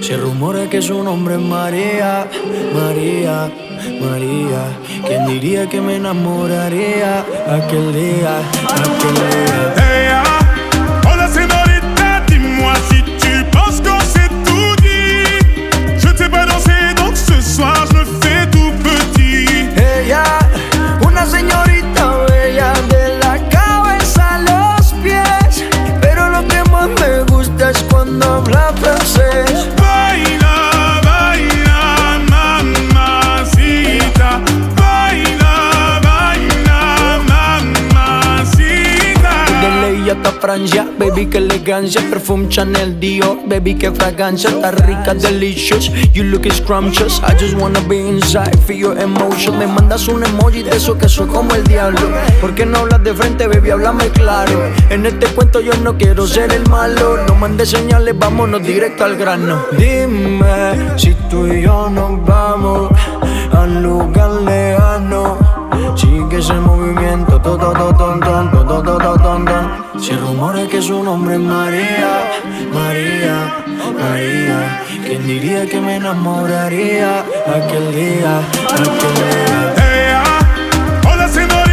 Se rumora que su nombre es María, María, María. ¿Quién diría que me enamoraría aquel día, aquel día? Hey, ah, hola señorita, dis-moi si tu penses qu'on s'est tout dit. Je t'ai pas dansé, donc ce soir je me fais tout petit. Ella, una señorita bella de la cabeza a los pies, pero lo que más me gusta es cuando habla francés. Baila, baila, mamacita. Baila, baila, mamacita. De ley hasta Francia, baby, que elegancia. Perfume Chanel, Dior, baby, que fragancia. Está rica, delicious, you look scrumptious. I just wanna be inside, feel your emotion. Me mandas un emoji de eso que soy como el diablo. ¿Por qué no hablas de frente, baby? Háblame claro. En este cuento yo no quiero ser el malo. No mandes señales, vámonos directo al grano. Dime si tú y yo nos vamos al lugar lejano. Sigue ese movimiento, todo, todo, ton, ton, todo, todo, ton, ton. Se rumora que su nombre es María, María, María. ¿Quién diría que me enamoraría aquel día, aquel día? Hey, ah, hola señorita.